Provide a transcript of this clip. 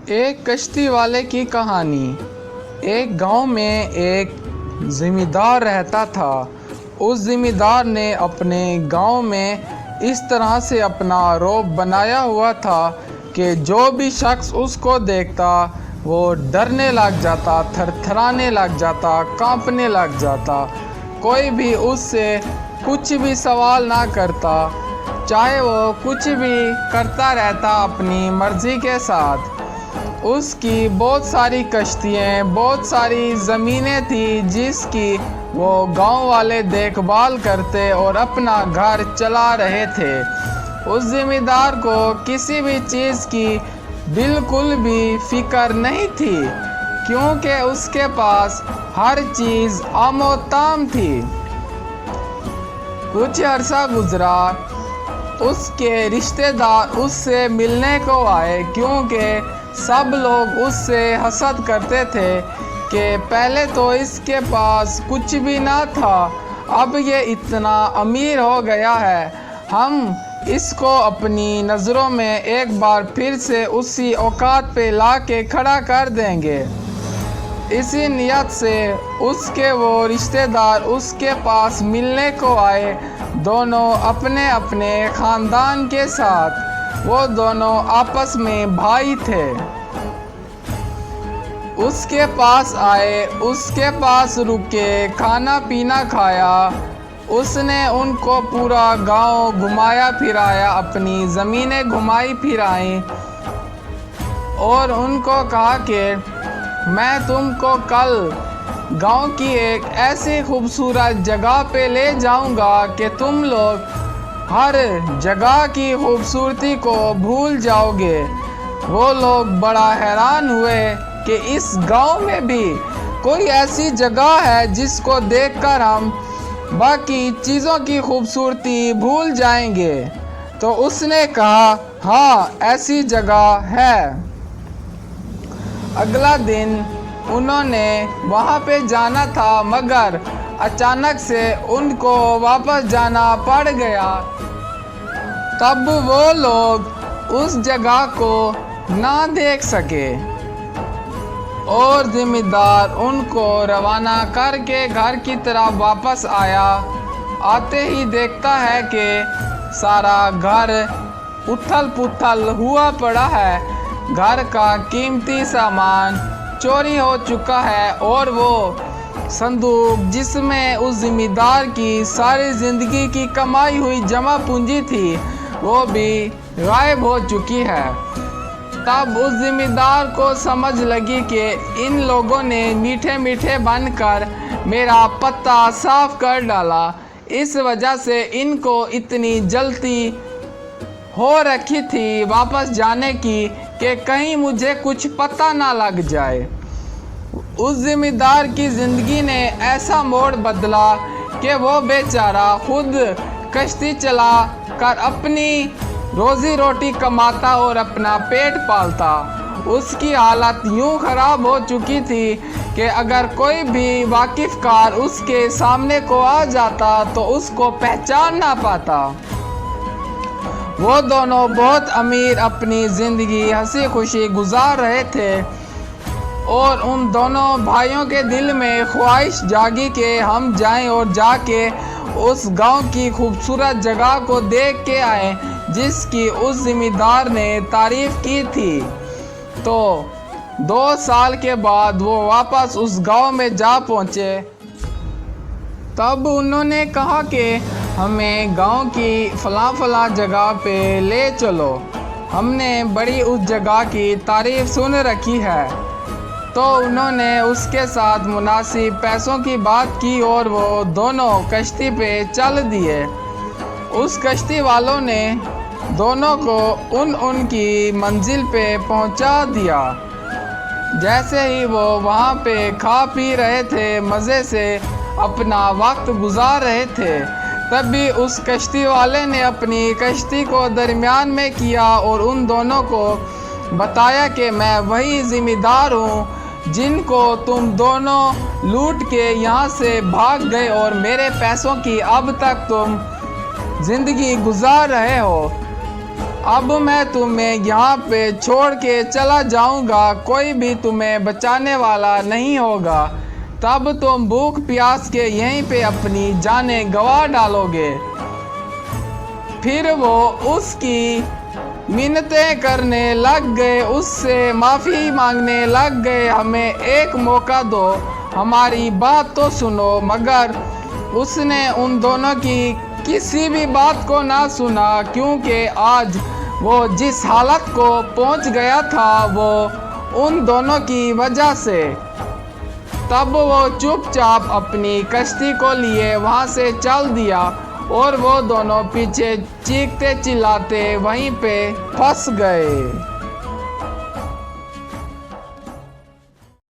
एक कश्ती वाले की कहानी। एक गांव में एक ज़मींदार रहता था। उस ज़मींदार ने अपने गांव में इस तरह से अपना रौब बनाया हुआ था कि जो भी शख्स उसको देखता वो डरने लग जाता, थरथराने लग जाता, कांपने लग जाता। कोई भी उससे कुछ भी सवाल ना करता, चाहे वो कुछ भी करता रहता अपनी मर्ज़ी के साथ। उसकी बहुत सारी कश्तियाँ, बहुत सारी ज़मीनें थी जिसकी वो गांव वाले देखभाल करते और अपना घर चला रहे थे। उस ज़मींदार को किसी भी चीज़ की बिल्कुल भी फ़िक्र नहीं थी, क्योंकि उसके पास हर चीज़ आमोताम थी। कुछ अरसा गुज़रा, उसके रिश्तेदार उससे मिलने को आए, क्योंकि सब लोग उससे हसद करते थे कि पहले तो इसके पास कुछ भी ना था, अब ये इतना अमीर हो गया है। हम इसको अपनी नज़रों में एक बार फिर से उसी औकात पे ला के खड़ा कर देंगे। इसी नियत से उसके वो रिश्तेदार उसके पास मिलने को आए, दोनों अपने अपने ख़ानदान के साथ। वो दोनों आपस में भाई थे। उसके पास आए, उसके पास रुके, खाना पीना खाया। उसने उनको पूरा गांव घुमाया फिराया, अपनी ज़मीनें घुमाई फिराई और उनको कहा कि मैं तुमको कल गांव की एक ऐसी खूबसूरत जगह पे ले जाऊंगा कि तुम लोग हर जगह की खूबसूरती को भूल जाओगे। वो लोग बड़ा हैरान हुए कि इस गांव में भी कोई ऐसी जगह है जिसको देखकर हम बाकी चीज़ों की खूबसूरती भूल जाएंगे। तो उसने कहा, हाँ, ऐसी जगह है। अगला दिन उन्होंने वहाँ पे जाना था, मगर अचानक से उनको वापस जाना पड़ गया। तब वो लोग उस जगह को ना देख सके और ज़मींदार उनको रवाना करके घर की तरफ वापस आया। आते ही देखता है कि सारा घर उथल पुथल हुआ पड़ा है। घर का कीमती सामान चोरी हो चुका है और वो संदूक जिसमें उस ज़मींदार की सारी ज़िंदगी की कमाई हुई जमा पूंजी थी, वो भी गायब हो चुकी है। तब उस ज़मींदार को समझ लगी कि इन लोगों ने मीठे मीठे बनकर मेरा पत्ता साफ कर डाला। इस वजह से इनको इतनी जल्दी हो रखी थी वापस जाने की कि कहीं मुझे कुछ पता ना लग जाए। उस ज़मींदार की ज़िंदगी ने ऐसा मोड़ बदला कि वो बेचारा खुद कश्ती चला कर अपनी रोज़ी रोटी कमाता और अपना पेट पालता। उसकी हालत यूँ ख़राब हो चुकी थी कि अगर कोई भी वाकिफ़कार उसके सामने को आ जाता तो उसको पहचान ना पाता। वो दोनों बहुत अमीर अपनी ज़िंदगी हंसी खुशी गुजार रहे थे और उन दोनों भाइयों के दिल में ख्वाहिश जागी कि हम जाएं और जाके उस गांव की खूबसूरत जगह को देख के आए जिसकी उस ज़मींदार ने तारीफ़ की थी। तो 2 साल के बाद वो वापस उस गांव में जा पहुँचे। तब उन्होंने कहा कि हमें गांव की फ़लाँ जगह पे ले चलो, हमने बड़ी उस जगह की तारीफ़ सुन रखी है। तो उन्होंने उसके साथ मुनासिब पैसों की बात की और वो दोनों कश्ती पे चल दिए। उस कश्ती वालों ने दोनों को उनकी मंजिल पे पहुंचा दिया। जैसे ही वो वहाँ पे खा पी रहे थे, मज़े से अपना वक्त गुजार रहे थे, तभी उस कश्ती वाले ने अपनी कश्ती को दरमियान में किया और उन दोनों को बताया कि मैं वही ज़मींदार हूँ जिनको तुम दोनों लूट के यहाँ से भाग गए और मेरे पैसों की अब तक तुम ज़िंदगी गुजार रहे हो। अब मैं तुम्हें यहाँ पे छोड़ के चला जाऊँगा, कोई भी तुम्हें बचाने वाला नहीं होगा। तब तुम भूख प्यास के यहीं पे अपनी जानें गंवा डालोगे। फिर वो उसकी मिन्नतें करने लग गए, उससे माफ़ी मांगने लग गए, हमें एक मौका दो, हमारी बात तो सुनो। मगर उसने उन दोनों की किसी भी बात को ना सुना, क्योंकि आज वो जिस हालत को पहुंच गया था वो उन दोनों की वजह से। तब वो चुपचाप अपनी कश्ती को लिए वहाँ से चल दिया और वो दोनों पीछे चीखते चिल्लाते वहीं पे फंस गए।